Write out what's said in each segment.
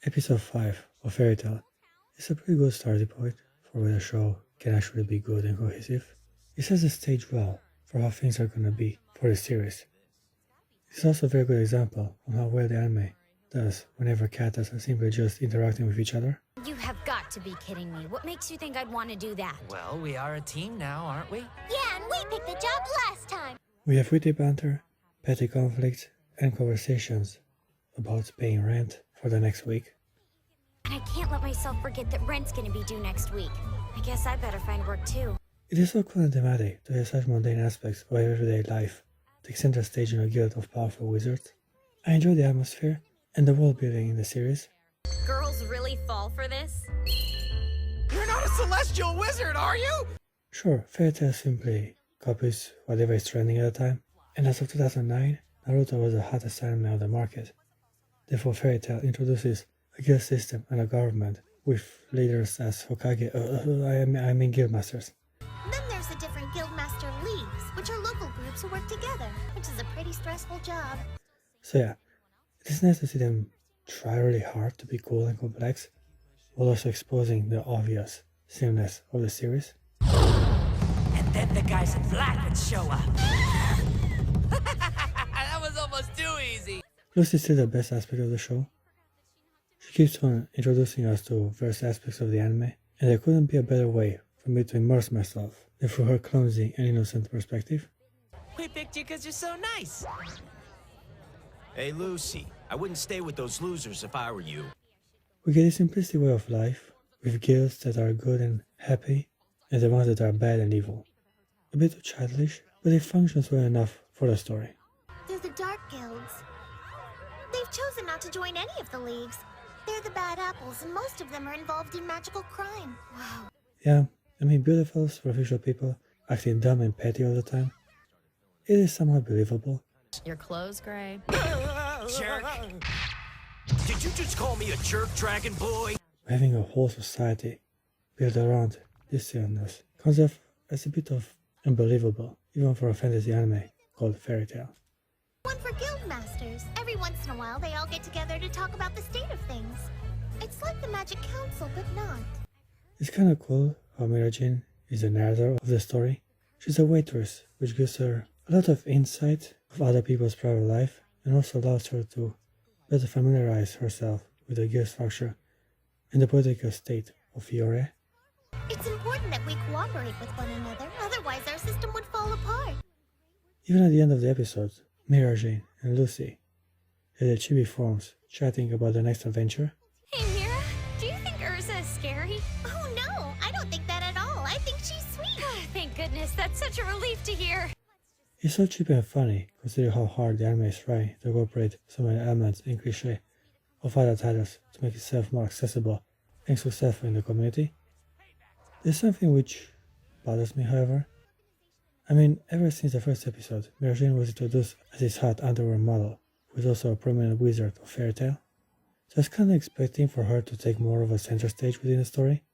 Episode 5 of Fairy Tale is a pretty good starting point for when a show can actually be good and cohesive. It sets the stage well for how things are gonna be for the series. It's also a very good example of how well the anime does whenever characters are simply just interacting with each other. You have got to be kidding me. What makes you think I'd want to do that? Well, we are a team now, aren't we? Yeah, and we picked the job last time. We have witty banter, petty conflicts, and conversations about paying rent for the next week. And I can't let myself forget that rent's gonna be due next week. I guess I better find work too. It is so cool and thematic to have such mundane aspects of everyday life take center stage in a guild of powerful wizards. I enjoy the atmosphere and the world building in the series. Girls really fall for this? You're not a celestial wizard, are you? Sure, Fairy Tail simply copies whatever is trending at the time, and as of 2009, Naruto was the hottest anime on the market. Therefore, Fairy Tail introduces a guild system and a government with leaders as Hokage, I mean guildmasters. Then there's the different guildmaster leagues, which are local groups who work together, which is a pretty stressful job. So yeah, it is nice to see them try really hard to be cool and complex, while also exposing the obvious silliness of the series. And then the guys in black would show up. That was almost too easy. Lucy is still the best aspect of the show. She keeps on introducing us to various aspects of the anime, and there couldn't be a better way for me to immerse myself than through her clumsy and innocent perspective. We picked you because you're so nice. Hey, Lucy, I wouldn't stay with those losers if I were you. We get a simplistic way of life, with guilds that are good and happy, and the ones that are bad and evil. A bit too childish, but it functions well enough for the story. They're the Dark Guilds. They've chosen not to join any of the leagues. They're the bad apples, and most of them are involved in magical crime. Wow. Yeah, I mean beautiful, superficial people acting dumb and petty all the time. It is somewhat believable. Your clothes, Gray? Jerk! Did you just call me a jerk, Dragon Boy? Having a whole society built around this silliness comes off as a bit of unbelievable, even for a fantasy anime called Fairy Tail. One for guildmasters. Every once in a while, they all get together to talk about the state of things. It's like the Magic Council, but not. It's kinda cool how Mirajane is the narrator of the story. She's a waitress, which gives her a lot of insight of other people's private life and also allows her to better familiarize herself with the guild structure and the political state of Fiore. It's important that we cooperate with one another, otherwise our system would fall apart. Even at the end of the episode, Mirajane and Lucy had their chibi forms chatting about the next adventure. Hey, Mira, do you think Erza is scary? Oh no, I don't think that at all. I think she's sweet. Thank goodness, that's such a relief to hear. It's so cheap and funny, considering how hard the anime is trying to incorporate so many elements and cliché of other titles to make itself more accessible and successful in the community. There's something which bothers me, however. I mean, ever since the first episode, Mirajane was introduced as this hot underwear model, who is also a prominent wizard of Fairy Tail. So I was kinda expecting for her to take more of a center stage within the story.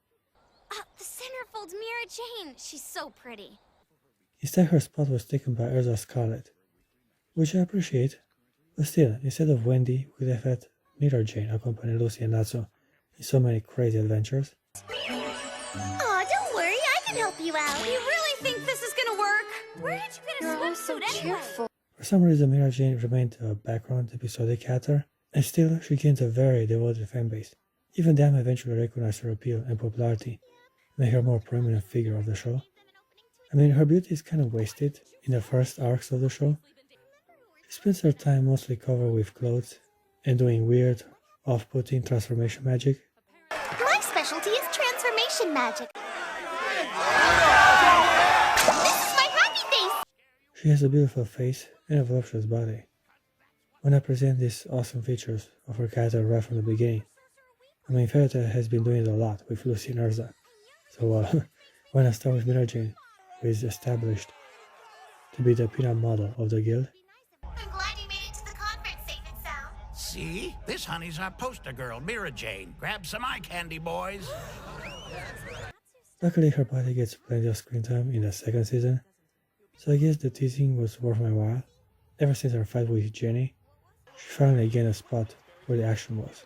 The centerfold's Mira Jane. She's so pretty. Instead, her spot was taken by Erza Scarlet, which I appreciate, but still, instead of Wendy, we could have had Mirajane accompany Lucy and Natsu in so many crazy adventures. Aw, don't worry, I can help you out. You really think this is gonna work? Where did you get a swimsuit anyway? For some reason, Mirajane remained a background episodic character, and still, she gained a very devoted fanbase. Even them eventually recognized her appeal and popularity, made her a more prominent figure of the show. I mean, her beauty is kind of wasted in the first arcs of the show. She spends her time mostly covered with clothes and doing weird, off-putting transformation magic. My specialty is transformation magic. This is my happy face! She has a beautiful face and a voluptuous body. When I present these awesome features of her character right from the beginning, I mean, Fairy Tail has been doing it a lot with Lucy and Erza. So, when I start with Mirajane, who is established to be the peanut model of the guild. I'm glad you made it to the conference safe and sound. See? This honey's our poster girl, Mirajane. Grab some eye candy, boys. Luckily, her body gets plenty of screen time in the second season, so I guess the teasing was worth my while. Ever since her fight with Jenny, she finally gained a spot where the action was.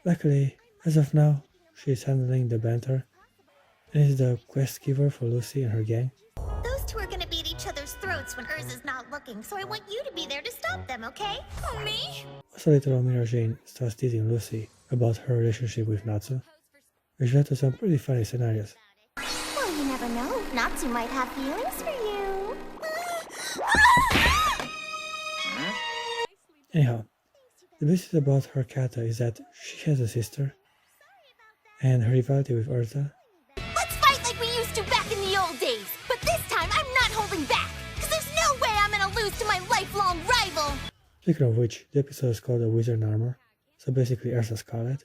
Luckily, as of now, she is handling the banter and is the quest giver for Lucy and her gang. Those two are gonna beat each other's throats when Erza's not looking, so I want you to be there to stop them, okay? Oh, me? Also later on, Mirajane starts teasing Lucy about her relationship with Natsu, which led to some pretty funny scenarios. Well, you never know. Natsu might have feelings for you. Anyhow, the basis about her kata is that she has a sister, and her rivalry with Erza. Let's fight like we used to back in the old days. But this time, I'm not holding back. Because there's no way I'm gonna lose to my lifelong rival. Speaking of which, the episode is called The Wizard in Armor, so basically Erza Scarlet.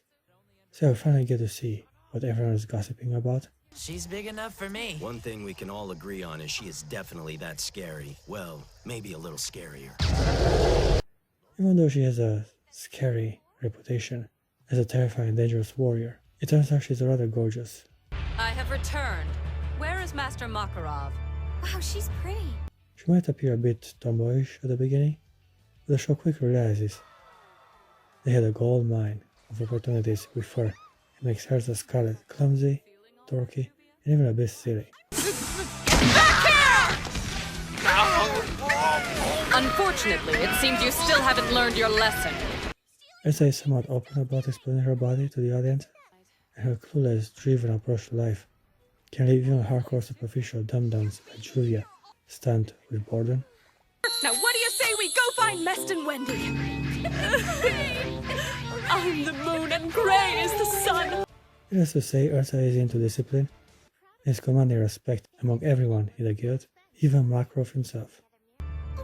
So I finally get to see what everyone is gossiping about. She's big enough for me. One thing we can all agree on is she is definitely that scary. Well, maybe a little scarier. Even though she has a scary reputation as a terrifying and dangerous warrior, it turns out she's rather gorgeous. I have returned. Where is Master Makarov? Wow, she's pretty. She might appear a bit tomboyish at the beginning, but the show quickly realizes they had a gold mine of opportunities with her. It makes Erza Scarlet clumsy, dorky, and even a bit silly. Unfortunately, it seems you still haven't learned your lesson. Erza is somewhat open about explaining her body to the audience, and her clueless, driven approach to life can leave even hardcore superficial dum-dums like Julia stunned with boredom. Now what do you say we go find Mest and Wendy? I'm the moon and Gray is the sun. Needless to say, Erza is into discipline and is commanding respect among everyone in the guild, even Makarov himself.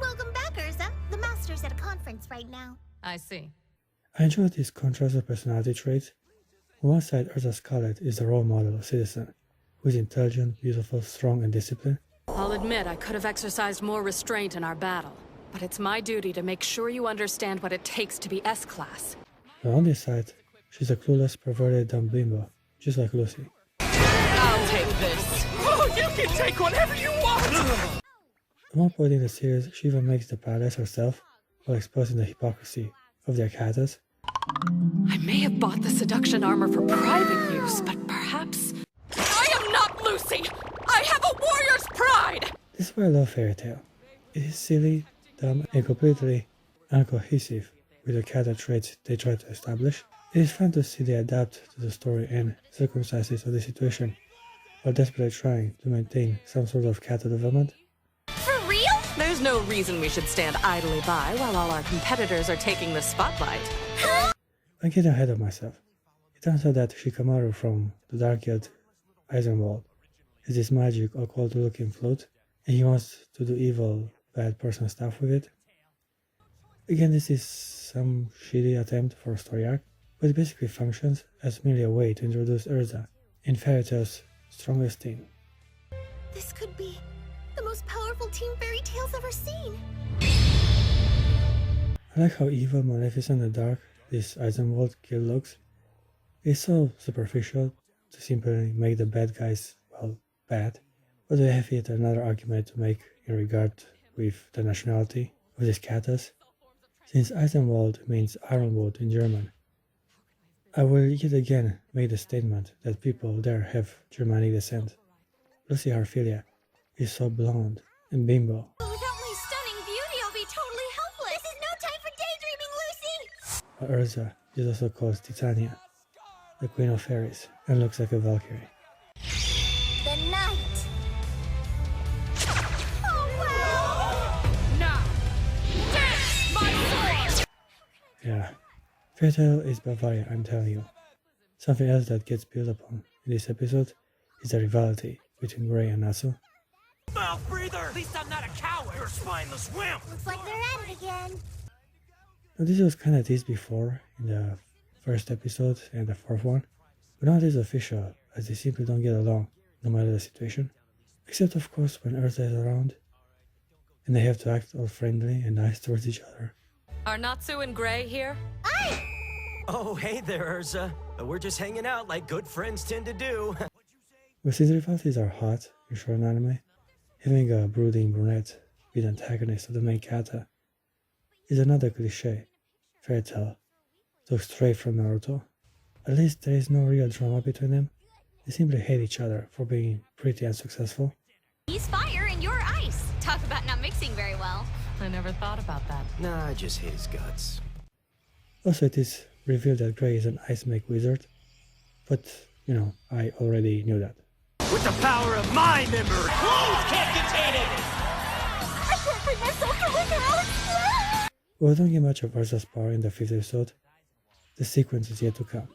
Welcome back, Erza. The master's at a conference right now. I see. I enjoy this contrast of personality traits. On one side, Erza Scarlet is the role model of citizen, who is intelligent, beautiful, strong, and disciplined. I'll admit I could have exercised more restraint in our battle, but it's my duty to make sure you understand what it takes to be S-class. But on this side, she's a clueless, perverted, dumb bimbo, just like Lucy. I'll take this. Oh, you can take whatever you want! At one point in the series, she even makes the palace herself while exposing the hypocrisy of their katas. I may have bought the seduction armor for private use, but perhaps... I am not Lucy! I have a warrior's pride! This is why I love Fairy Tail. It is silly, dumb, and completely uncohesive with the kata traits they try to establish. It is fun to see they adapt to the story and circumstances of the situation, while desperately trying to maintain some sort of kata development. For real? There's no reason we should stand idly by while all our competitors are taking the spotlight. I'm getting ahead of myself. It turns out that Shikamaru from the Dark Guild Eisenwald has this magic occult-looking flute, and he wants to do evil, bad person stuff with it. Again, this is some shitty attempt for a story arc, but it basically functions as merely a way to introduce Erza in Fairy Tail's strongest team. This could be the most powerful team Fairy Tail's ever seen. I like how evil, maleficent, and dark this Eisenwald guild looks. It's so superficial to simply make the bad guys, well, bad. But I have yet another argument to make in regard with the nationality of these katas. Since Eisenwald means ironwood in German, I will yet again make the statement that people there have Germanic descent. Lucy Harfilia is so blonde and bimbo. Without my stunning beauty, I'll be totally helpless. This is no time for daydreaming, Lucy! But Erza is also called Titania, the queen of fairies, and looks like a Valkyrie. The night. Oh, wow! Now, dance my sword! Yeah, Fairy Tail is Bavaria, I'm telling you. Something else that gets built upon in this episode is the rivalry between Gray and Natsu. Mouth breather! At least I'm not a coward. You're a spineless wimp! Looks like they're at it again. Now, this was kinda teased before in the first episode and the fourth one, but now it is official as they simply don't get along no matter the situation. Except of course when Erza is around and they have to act all friendly and nice towards each other. Are Natsu and Gray here? Oh, hey there, Erza. We're just hanging out like good friends tend to do. But since rivalities are hot in shonen anime, having a brooding brunette be the antagonist of the main kata is another cliché Fairy Tail took straight from Naruto. At least there is no real drama between them. They simply hate each other for being pretty unsuccessful. He's fire and you're ice. Talk about not mixing very well. I never thought about that. Nah, I just hate his guts. Also, it is revealed that Grey is an ice make wizard, but, you know, I already knew that. With the power of my memory! Clothes can't contain it! I can't bring myself to look at Alex. We don't get much of Erza's power in the 5th episode. The sequence is yet to come.